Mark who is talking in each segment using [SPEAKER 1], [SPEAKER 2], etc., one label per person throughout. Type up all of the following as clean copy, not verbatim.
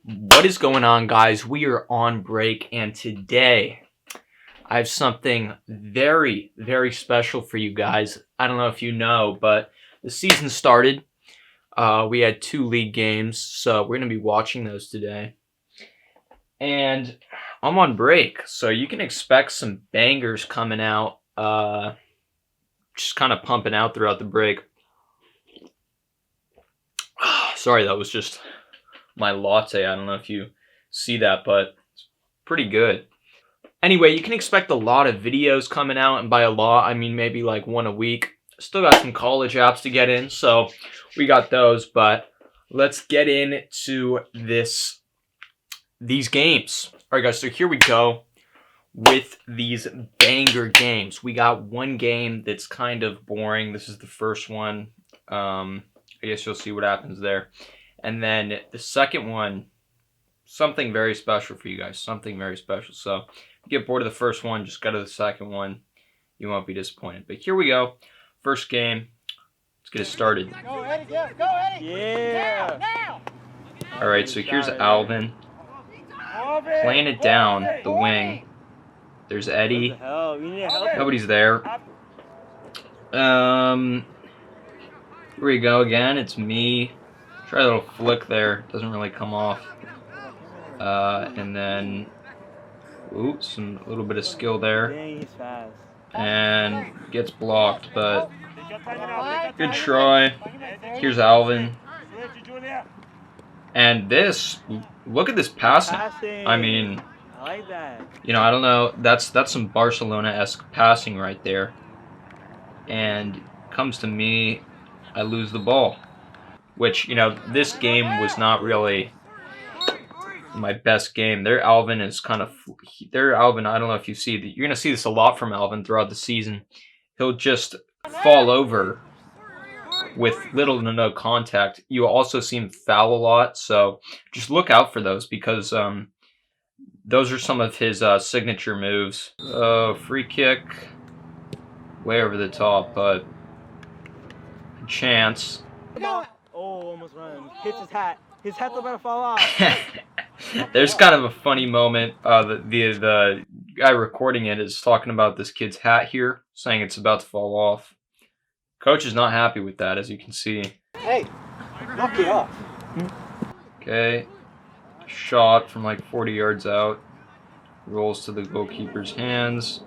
[SPEAKER 1] What is going on, guys? We are on break, and today I have something very, very special for you guys. I don't know if you know, but the season started. We had 2 league games, so we're going to be watching those today. And I'm on break, so you can expect some bangers coming out, just kind of pumping out throughout the break. Sorry, that was just my latte. I don't know if you see that, but it's pretty good. Anyway, you can expect a lot of videos coming out, and by a lot, I mean maybe like 1 a week. Still got some college apps to get in, so we got those, but let's get into these games. All right, guys, so here we go with these banger games. We got one game that's kind of boring. This is the first one. I guess you'll see what happens there. And then the second one, something very special for you guys. Something very special. So if you get bored of the first one, just go to the second one. You won't be disappointed. But here we go. First game. Let's get it started.
[SPEAKER 2] Go, Eddie. Go, Eddie.
[SPEAKER 3] Yeah.
[SPEAKER 2] Now.
[SPEAKER 1] All right, so here's Alvin. Playing it down the wing. There's Eddie.
[SPEAKER 3] Hell, you need help.
[SPEAKER 1] Nobody's there. Here we go again. It's me. Try a little flick there. Doesn't really come off. And then, oops, a little bit of skill there.
[SPEAKER 3] Dang, he's fast.
[SPEAKER 1] And gets blocked, but good try. Here's Alvin. And this, look at this passing. I mean,
[SPEAKER 3] I like that.
[SPEAKER 1] you know, I don't know. That's some Barcelona-esque passing right there. And comes to me, I lose the ball. Which, you know, this game was not really my best game. Their Alvin is kind of... Their Alvin, I don't know if you see... You're going to see this a lot from Alvin throughout the season. He'll just fall over with little to no contact. You also see him foul a lot, so just look out for those because those are some of his signature moves. Free kick. Way over the top, but... Chance.
[SPEAKER 3] Oh, almost run. Hits his hat. His hat's about to fall off.
[SPEAKER 1] There's kind of a funny moment. The guy recording it is talking about this kid's hat here, saying it's about to fall off. Coach is not happy with that, as you can see.
[SPEAKER 2] Hey, knock it off.
[SPEAKER 1] Okay. Shot from like 40 yards out. Rolls to the goalkeeper's hands.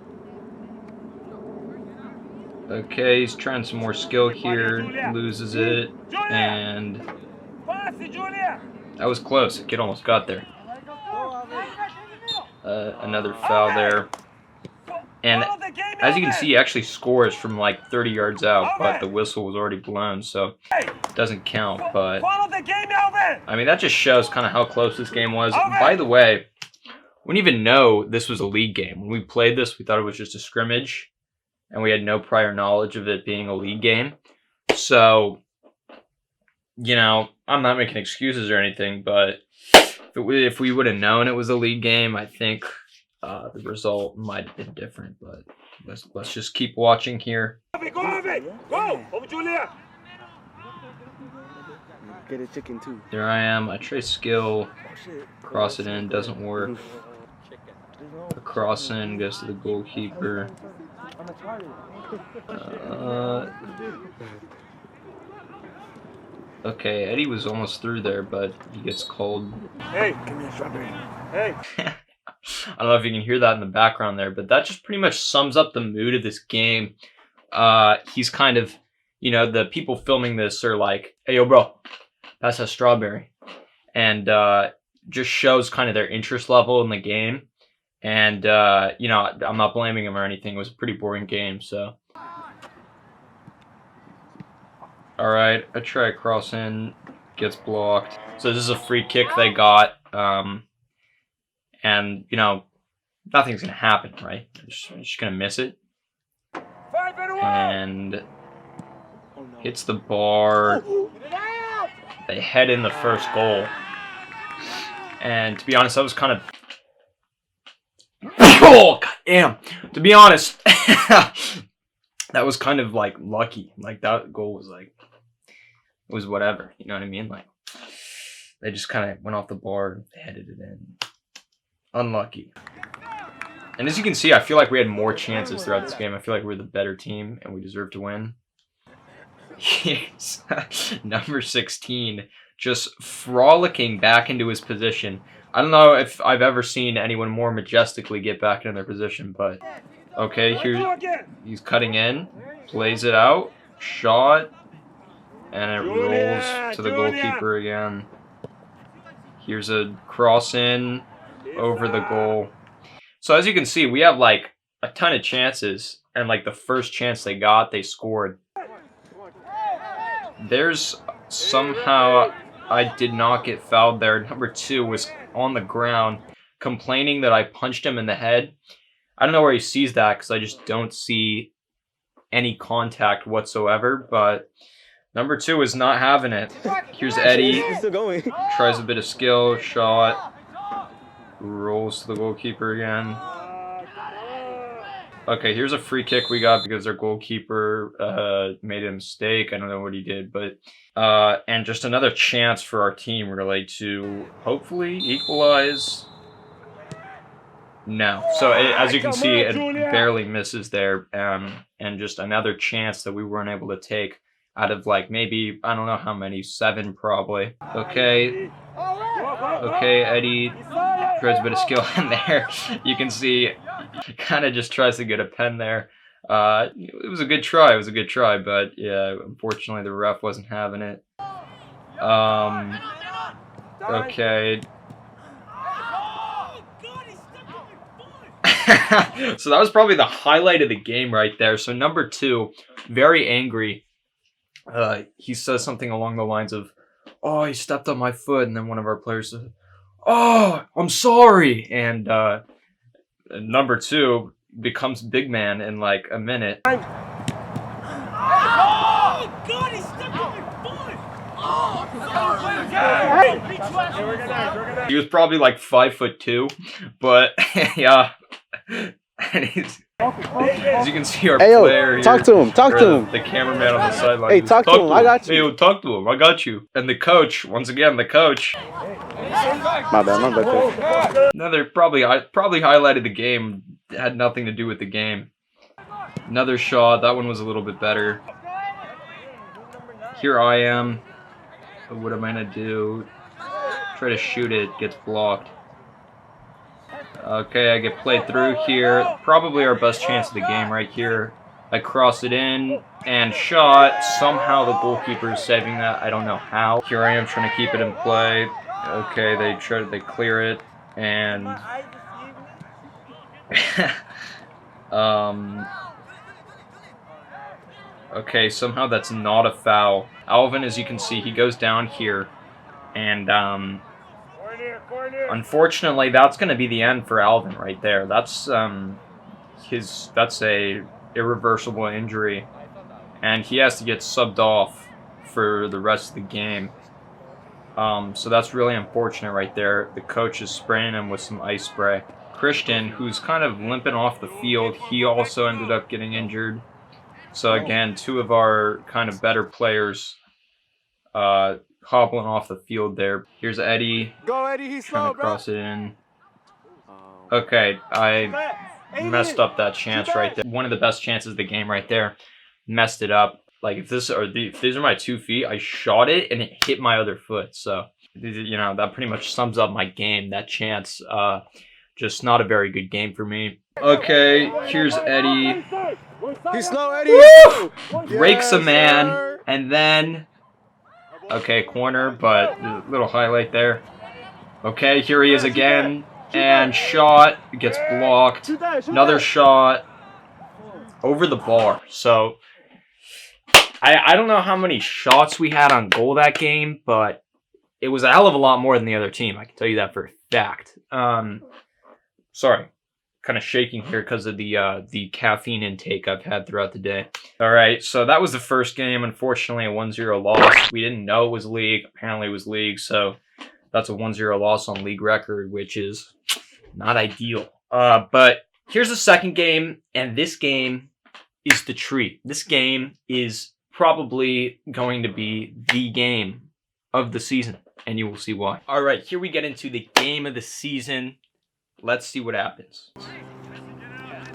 [SPEAKER 1] Okay, he's trying some more skill here, loses it, and that was close. The kid almost got there. Another foul there. And as you can see, he actually scores from like 30 yards out, but the whistle was already blown, so it doesn't count. But I mean, that just shows kind of how close this game was. By the way, we didn't even know this was a league game. When we played this, we thought it was just a scrimmage. And we had no prior knowledge of it being a league game. So, you know, I'm not making excuses or anything, but if we would have known it was a league game, I think the result might have been different. But let's just keep watching here.
[SPEAKER 3] Go, Julia. Get a chicken too.
[SPEAKER 1] There I am. I try skill, cross it in, doesn't work. The cross in goes to the goalkeeper. Okay, Eddie was almost through there, but he gets cold.
[SPEAKER 3] Hey, give me a strawberry. Hey.
[SPEAKER 1] I don't know if you can hear that in the background there, but that just pretty much sums up the mood of this game. He's kind of, you know, the people filming this are like, hey, yo, bro, pass that strawberry. And just shows kind of their interest level in the game. And, you know, I'm not blaming him or anything. It was a pretty boring game, so. All right, I try a cross in, gets blocked. So this is a free kick they got. And, you know, nothing's going to happen, right? I'm just going to miss it. And hits the bar. They head in the first goal. And to be honest, that was kind of... Oh, god damn. To be honest, that was kind of like lucky. Like that goal was like, it was whatever. You know what I mean? Like, They just kind of went off the bar, headed it in. Unlucky. And as you can see, I feel like we had more chances throughout this game. I feel like we're the better team, and we deserve to win. Here's number 16, just frolicking back into his position. I don't know if I've ever seen anyone more majestically get back into their position, but okay, he's cutting in, plays it out, shot, and it rolls to the goalkeeper again. Here's a cross in over the goal. So as you can see, we have like a ton of chances, and like the first chance they got, they scored. There's somehow I did not get fouled there. Number 2 was on the ground complaining that I punched him in the head. I don't know where he sees that because I just don't see any contact whatsoever, but number 2 is not having it. Here's Eddie. Tries a bit of skill, shot, rolls to the goalkeeper again. Okay, here's a free kick we got because our goalkeeper made a mistake. I don't know what he did, but and just another chance for our team really to hopefully equalize. No. So as you can see, it barely misses there, and just another chance that we weren't able to take out of like maybe, I don't know how many, 7 probably. Okay, Eddie tries a bit of skill in there. You can see kind of just tries to get a pen there. It was a good try. It was a good try, but yeah, unfortunately the ref wasn't having it. Okay. So that was probably the highlight of the game right there. So number 2, very angry. He says something along the lines of, "Oh, he stepped on my foot," and then one of our players says, "Oh, I'm sorry," and number 2 becomes big man in like a minute.
[SPEAKER 3] Oh, God, he stepped on my foot!
[SPEAKER 1] He was probably like 5'2", but yeah. And he's, as you can see, our player here,
[SPEAKER 2] talk to him. Talk to him.
[SPEAKER 1] The cameraman on the sideline.
[SPEAKER 2] Hey, talk to him. I got you.
[SPEAKER 1] Hey, yo, talk to him. I got you. And the coach, once again, the coach.
[SPEAKER 2] My bad.
[SPEAKER 1] Another probably highlighted the game. Had nothing to do with the game. Another shot. That one was a little bit better. Here I am. What am I gonna do? Try to shoot it. Gets blocked. Okay, I get played through here. Probably our best chance of the game right here. I cross it in and shot. Somehow the goalkeeper is saving that. I don't know how. Here I am trying to keep it in play. Okay, they clear it and okay, somehow that's not a foul. Alvin, as you can see, he goes down here and unfortunately that's going to be the end for Alvin right there. That's that's a irreversible injury and he has to get subbed off for the rest of the game. So that's really unfortunate right there. The coach is spraying him with some ice spray. Christian, who's kind of limping off the field, he also ended up getting injured. So again, 2 of our kind of better players hobbling off the field there. Here's Eddie.
[SPEAKER 2] Go, Eddie. He's
[SPEAKER 1] trying to cross it in. Okay, I messed up that chance right there. One of the best chances of the game right there. Messed it up. Like if these are my 2 feet, I shot it and it hit my other foot. So you know that pretty much sums up my game. That chance, just not a very good game for me. Okay, here's Eddie.
[SPEAKER 2] He's slow, Eddie.
[SPEAKER 1] Woo! Breaks a man, and then okay, corner, but a little highlight there. Okay, here he is again, and shot gets blocked. Another shot over the bar. So I don't know how many shots we had on goal that game, but it was a hell of a lot more than the other team. I can tell you that for a fact. Sorry, kind of shaking here because of the caffeine intake I've had throughout the day. All right, so that was the first game. Unfortunately, a 1-0 loss. We didn't know it was league. Apparently, it was league. So that's a 1-0 loss on league record, which is not ideal. But here's the second game, and this game is the treat. This game is probably going to be the game of the season. and you will see why. All right, here we get into the game of the season. Let's see what happens.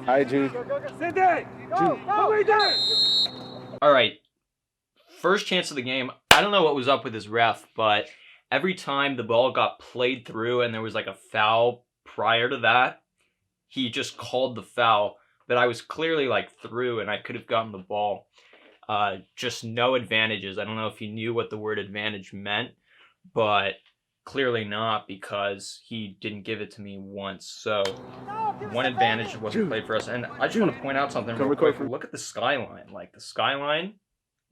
[SPEAKER 2] Hi, G.
[SPEAKER 1] All right, first chance of the game. I don't know what was up with his ref, but every time the ball got played through and there was like a foul prior to that, he just called the foul, but I was clearly like through and I could have gotten the ball. Just no advantages. I don't know if he knew what the word advantage meant, but clearly not, because he didn't give it to me once. So one advantage wasn't played for us. And I just want to point out something real quick. Look at the skyline. Like, the skyline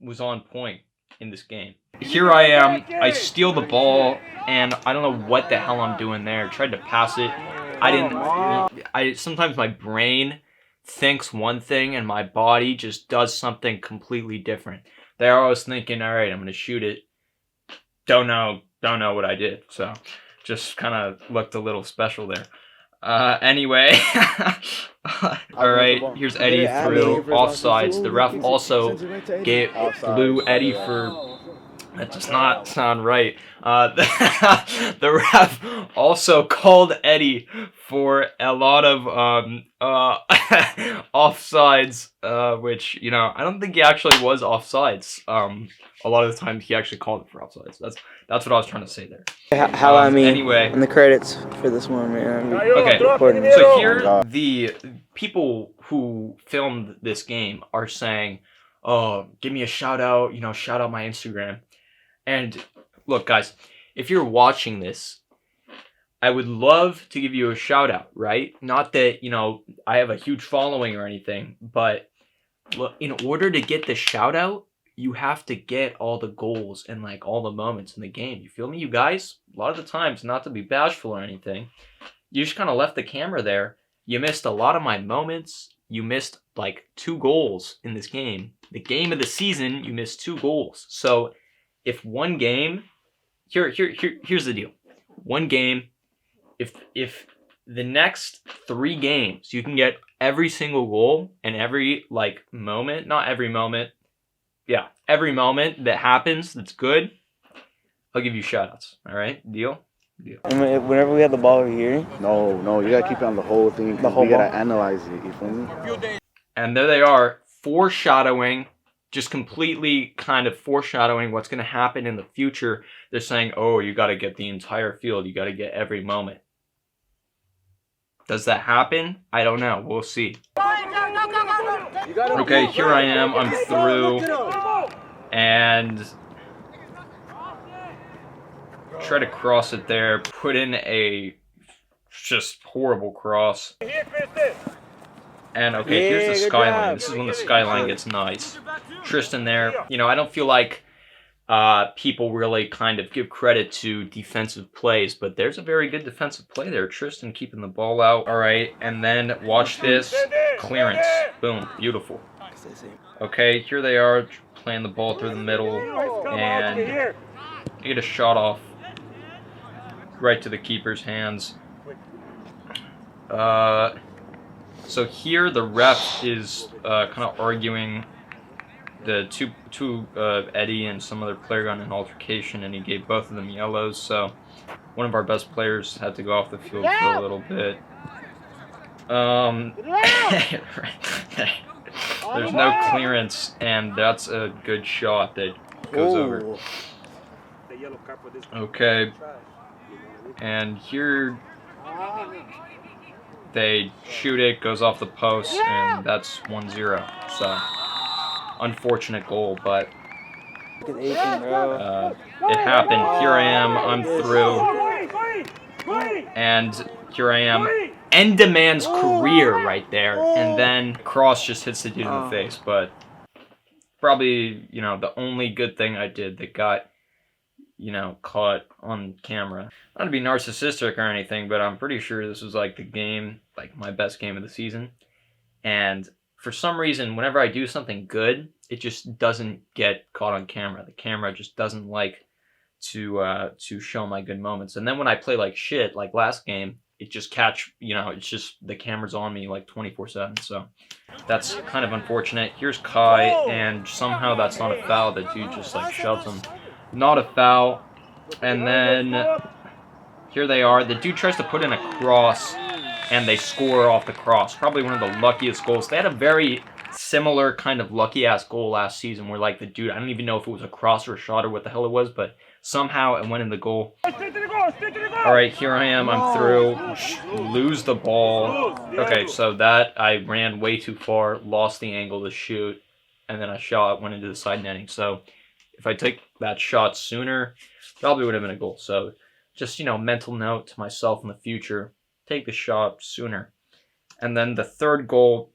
[SPEAKER 1] was on point in this game. Here I am. I steal the ball, and I don't know what the hell I'm doing there. Tried to pass it. Sometimes my brain thinks one thing and my body just does something completely different. There I was thinking, all right, I'm going to shoot it. Don't know what I did. So just kind of looked a little special there. Anyway. All right, here's Eddie through offsides. The ref also blew Eddie for... That does not sound right. The ref also called Eddie for a lot of offsides, which, you know, I don't think he actually was offsides. A lot of the time he actually called it for offsides. That's what I was trying to say there. Anyway,
[SPEAKER 4] in the credits for this one, man.
[SPEAKER 1] Okay, so here the people who filmed this game are saying, "Oh, give me a shout out, you know, shout out my Instagram." And look, guys, if you're watching this, I would love to give you a shout out, right? Not that, you know, I have a huge following or anything, but look, in order to get the shout out, you have to get all the goals and like all the moments in the game. You feel me, you guys? A lot of the times, not to be bashful or anything, you just kind of left the camera there. You missed a lot of my moments. You missed like 2 goals in this game. The game of the season, you missed 2 goals. So if one game, here's the deal. One game, if the next 3 games you can get every single goal and every like moment, not every moment, yeah, every moment that happens that's good, I'll give you shoutouts. All right, deal? Deal.
[SPEAKER 4] And whenever we have the ball over here.
[SPEAKER 2] No, you gotta keep it on the whole thing.
[SPEAKER 4] The whole
[SPEAKER 2] we gotta
[SPEAKER 4] ball?
[SPEAKER 2] analyze it. You feel me?
[SPEAKER 1] And there they are, foreshadowing. Just completely kind of foreshadowing what's going to happen in the future. They're saying, oh, you got to get the entire field. You got to get every moment. Does that happen? I don't know. We'll see. Okay, here I am. I'm through. And try to cross it there. Put in a just horrible cross. And okay, here's the skyline. This is when the skyline gets nice. Tristan there. You know, I don't feel like people really kind of give credit to defensive plays, but there's a very good defensive play there. Tristan keeping the ball out. All right, and then watch this. Clearance. Boom. Beautiful. Okay, here they are playing the ball through the middle, and they get a shot off right to the keeper's hands. So here the ref is kind of arguing. The two Eddie and some other player got in an altercation, and he gave both of them yellows. So one of our best players had to go off the field for a little bit. There's no clearance, and that's a good shot that goes over. Okay, and here they shoot it, goes off the post, and that's 1-0. So unfortunate goal, but it happened. Here I am, I'm through, and here I am. End a man's career right there, and then cross just hits the dude in the face. But probably, you know, the only good thing I did that got, you know, caught on camera. Not to be narcissistic or anything, but I'm pretty sure this was like the game, like my best game of the season. And for some reason, whenever I do something good, it just doesn't get caught on camera. The camera just doesn't like to show my good moments. And then when I play like shit, like last game, it just it's just the camera's on me like 24/7. So that's kind of unfortunate. Here's Kai, and somehow that's not a foul. The dude just like shoves him. Not a foul. And then here they are. The dude tries to put in a cross, and they score off the cross. Probably one of the luckiest goals. They had a very similar kind of lucky-ass goal last season where, like, the dude, I don't even know if it was a cross or a shot or what the hell it was, but somehow it went in the goal. All right, here I am. I'm through. Lose the ball. Okay, so that I ran way too far, lost the angle to shoot, and then I shot, went into the side netting. So if I take that shot sooner, probably would have been a goal. So just, you know, mental note to myself in the future, take the shot sooner. And then the third goal,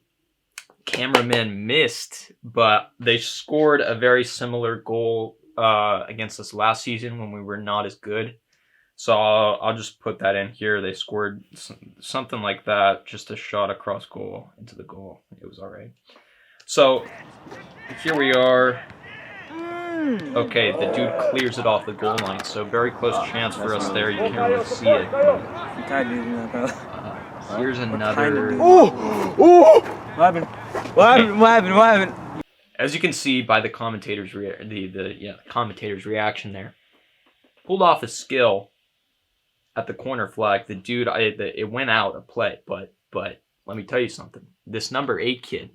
[SPEAKER 1] cameraman missed, but they scored a very similar goal against us last season when we were not as good. So I'll just put that in here. They scored something like that, just a shot across goal into the goal. It was all right. So here we are. Okay, the dude clears it off the goal line, so very close chance for us there. You can't really see it.
[SPEAKER 4] I'm tired of using that, bro.
[SPEAKER 1] Here's another.
[SPEAKER 3] What happened? What happened?
[SPEAKER 1] As you can see by the commentators' commentators' reaction there, pulled off a skill at the corner flag. The dude, it went out of play, but let me tell you something. This number 8 kid,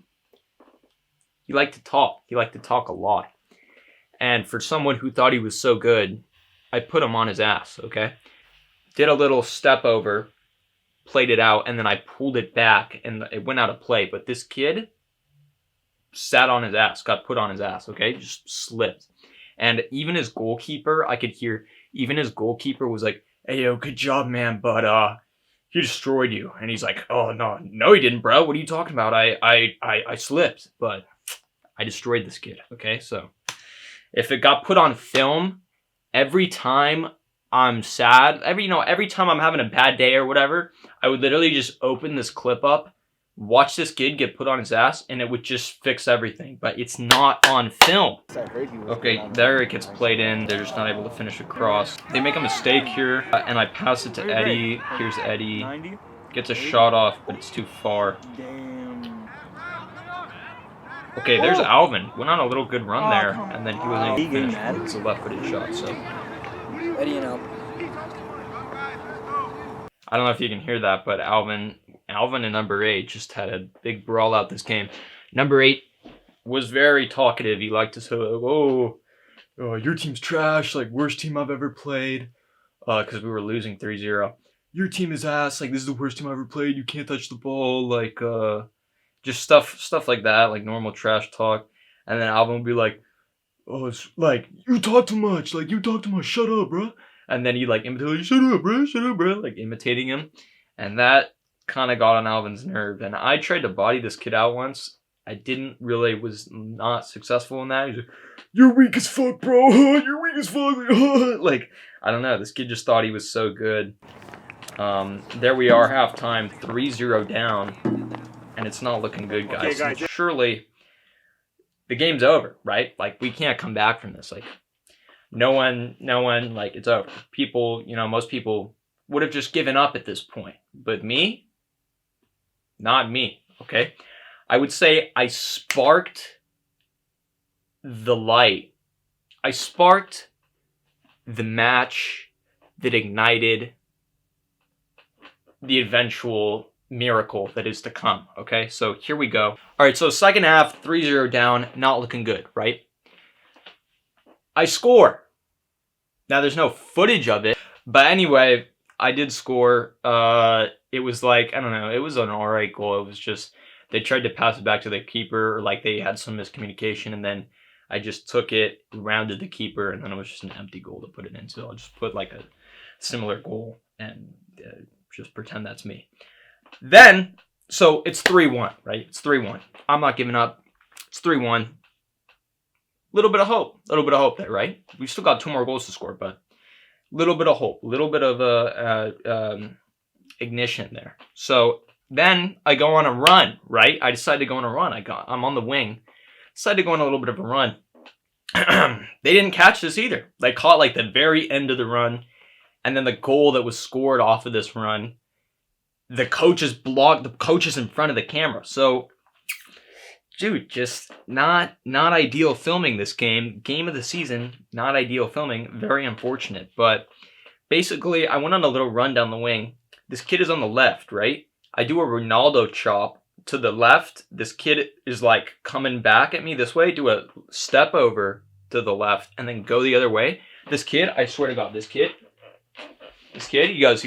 [SPEAKER 1] he liked to talk. He liked to talk a lot. And for someone who thought he was so good, I put him on his ass, okay? Did a little step over, played it out, and then I pulled it back, and it went out of play. But this kid sat on his ass, got put on his ass, okay? Just slipped. And even his goalkeeper, I could hear, even his goalkeeper was like, "Hey, yo, good job, man, but he destroyed you." And he's like, "Oh, no, he didn't, bro. What are you talking about? I slipped, but I destroyed this kid," okay? So if it got put on film, every time I'm sad, every time I'm having a bad day or whatever, I would literally just open this clip up, watch this kid get put on his ass, and it would just fix everything. But it's not on film. Okay, there it gets played in. They're just not able to finish a cross. They make a mistake here, and I pass it to Eddie. Here's Eddie. Gets a shot off, but it's too far. Okay, there's Alvin. Went on a little good run there, and then he wasn't able to finish. It's a left-footed shot, so.
[SPEAKER 4] Eddie and Alvin.
[SPEAKER 1] I don't know if you can hear that, but Alvin and number 8 just had a big brawl out this game. Number 8 was very talkative. He liked to say, "Oh, your team's trash, like worst team I've ever played," because we were losing 3-0. "Your team is ass, like this is the worst team I've ever played. You can't touch the ball," like just stuff like that, like normal trash talk. And then Alvin would be like, "Oh, it's like you talk too much, shut up, bro." And then he like imitate, shut up, bro, like imitating him. And that kind of got on Alvin's nerve. And I tried to body this kid out once. I was not successful in that. He's like, "You're weak as fuck, bro. You're weak as fuck." Like, I don't know. This kid just thought he was so good. There we are, halftime, 3-0 down. And it's not looking good, guys.
[SPEAKER 3] Okay, guys.
[SPEAKER 1] Surely the game's over, right? Like, we can't come back from this. Like, no one, like, it's over. People, most people would have just given up at this point. But me? Not me, okay? I would say I sparked the light. I sparked the match that ignited the eventual miracle that is to come, okay? So here we go. All right, so second half, 3-0 down, not looking good, right? I score. Now, there's no footage of it, but anyway, I did score. It was like, I don't know, it was an all right goal. It was just, they tried to pass it back to the keeper, or like they had some miscommunication, and then I just took it, rounded the keeper, and then it was just an empty goal to put it in. So I'll just put like a similar goal and just pretend that's me. Then, so it's 3-1, right? It's 3-1. I'm not giving up. It's 3-1. Little bit of hope there, right? We've still got 2 more goals to score, but little bit of hope, little bit of ignition there. So then I go on a run, right? I decided to go on a run. I'm on the wing. Decided to go on a little bit of a run. They didn't catch this either. They caught like the very end of the run, and then the goal that was scored off of this run, the coach is in front of the camera. So dude, just not ideal filming this game. Game of the season, not ideal filming. Very unfortunate. But basically, I went on a little run down the wing. This kid is on the left, right? I do a Ronaldo chop to the left. This kid is like coming back at me this way. Do a step over to the left and then go the other way. This kid, I swear to God, this kid, he goes.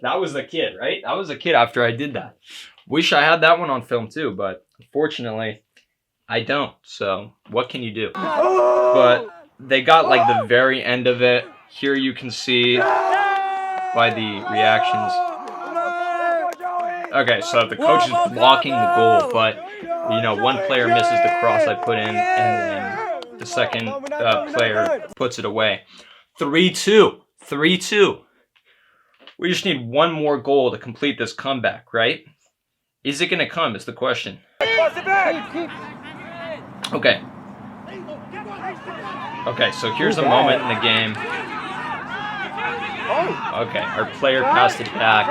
[SPEAKER 1] That was the kid, right? That was the kid after I did that. Wish I had that one on film too, but unfortunately, I don't. So what can you do? But they got like the very end of it. Here you can see by the reactions. Okay, so the coach is blocking the goal, but you know, one player misses the cross I put in, and then the second player puts it away. 3-2. 3-2. We just need one more goal to complete this comeback, right? Is it going to come is the question. Okay. Okay, so here's a moment in the game. Okay, our player passed it back,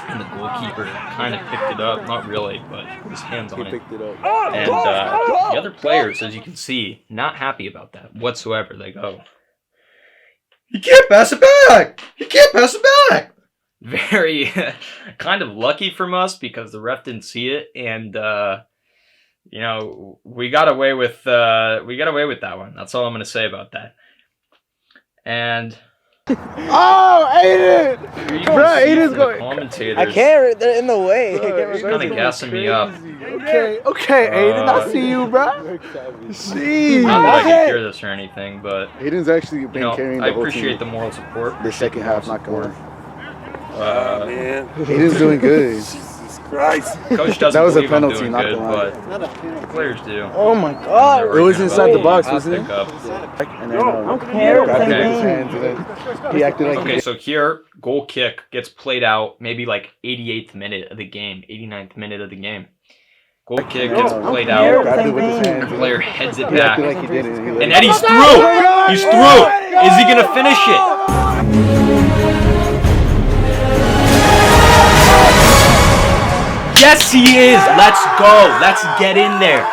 [SPEAKER 1] and the goalkeeper kind of picked it up. Not really, but put his hands on it.
[SPEAKER 2] Picked it up.
[SPEAKER 1] And the other players, as you can see, not happy about that whatsoever. They go, "You can't pass it back! You can't pass it back!" Very kind of lucky from us because the ref didn't see it, and you know, we got away with that one. That's all I'm gonna say about that. And
[SPEAKER 2] Oh, Aiden! Bro, Aiden's going.
[SPEAKER 1] Commentators.
[SPEAKER 4] I can't. They're in the way. I can't
[SPEAKER 1] He's kind of gassing me up.
[SPEAKER 2] Okay, Aiden, I see you, bro. See.
[SPEAKER 1] Not that I can hear this or anything, but
[SPEAKER 2] Aiden's actually
[SPEAKER 1] you
[SPEAKER 2] been
[SPEAKER 1] know,
[SPEAKER 2] carrying the
[SPEAKER 1] I
[SPEAKER 2] whole
[SPEAKER 1] appreciate
[SPEAKER 2] team.
[SPEAKER 1] the moral support.
[SPEAKER 2] The second half, not going.
[SPEAKER 1] Man.
[SPEAKER 2] Aiden's doing good.
[SPEAKER 1] Coach doesn't
[SPEAKER 2] That was a
[SPEAKER 1] believe I'm
[SPEAKER 2] penalty,
[SPEAKER 1] doing
[SPEAKER 2] not
[SPEAKER 1] good,
[SPEAKER 2] the line.
[SPEAKER 1] but the players do.
[SPEAKER 4] Oh my God.
[SPEAKER 2] It was inside the box, wasn't it?
[SPEAKER 1] Pickup.
[SPEAKER 2] And then
[SPEAKER 4] care.
[SPEAKER 2] grabbed him with his
[SPEAKER 1] Okay.
[SPEAKER 2] hands, and then he acted like
[SPEAKER 1] Okay, so here, goal kick gets played out maybe like 88th minute of the game, 89th minute of the game. Goal kick gets played out.
[SPEAKER 2] grabbed it with his hands.
[SPEAKER 1] The player heads it
[SPEAKER 2] He
[SPEAKER 1] back.
[SPEAKER 2] acted like he did it. He let
[SPEAKER 1] And
[SPEAKER 2] it
[SPEAKER 1] Eddie's through! He's through! Is he gonna finish it? Yes, he is! Let's go! Let's get in there!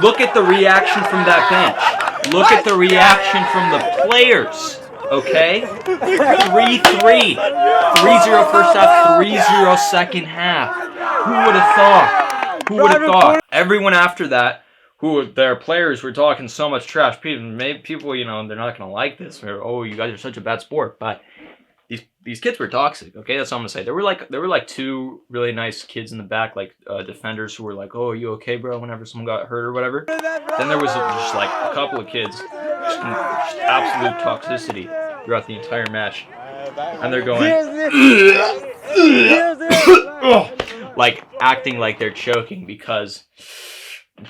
[SPEAKER 1] Look at the reaction from that bench. Look at the reaction from the players. Okay? 3-3. 3-0 first half, 3-0 second half. Who would have thought? Who would have thought? Everyone after that, who their players were talking so much trash. People, you know, they're not going to like this. Or, oh, you guys are such a bad sport. But these kids were toxic. Okay, that's all I'm going to say. There were like two really nice kids in the back, like defenders who were like, oh, are you okay, bro? Whenever someone got hurt or whatever. Then there was just like a couple of kids, just absolute toxicity throughout the entire match. And they're going, like acting like they're choking because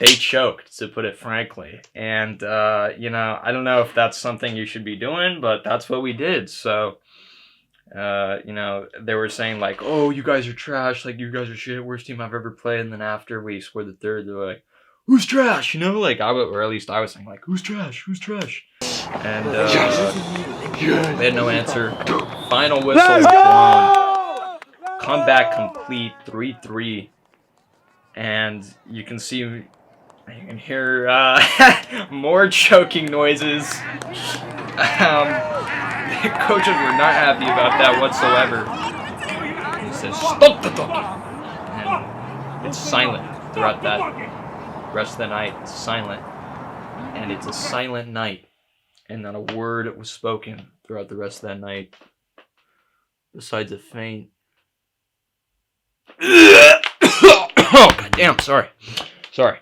[SPEAKER 1] they choked, to put it frankly. And, you know, I don't know if that's something you should be doing, but that's what we did. So, you know, they were saying like, oh, you guys are trash. Like, you guys are shit. Worst team I've ever played. And then after we scored the third, they're like, who's trash? You know, like, or at least I was saying like, who's trash? Who's trash? And, they had no answer. Final whistle blown. Comeback complete, 3-3. And you can see, you can hear more choking noises. The coaches were not happy about that whatsoever. He says, stop the talking. And it's silent throughout that rest of the night. It's silent. And it's a silent night. And not a word was spoken throughout the rest of that night. Besides a faint. Oh, goddamn, sorry. Sorry.